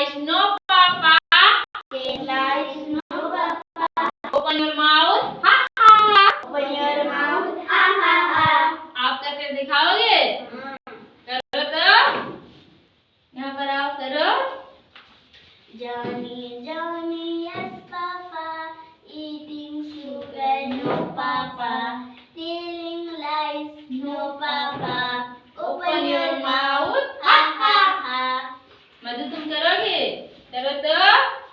lies, no papa. Ten lies, no papa. Open your mouth, ha ha. Open your mouth, ha ha ha. आप करके दिखाओगे? करो तो। यहाँ पर आओ, करो। Johnny, Johnny, yes papa. Eating sugar, no papa. Telling lies, no papa. Open your mouth, ha ha ha. मधु तुम करोगे? करो तो।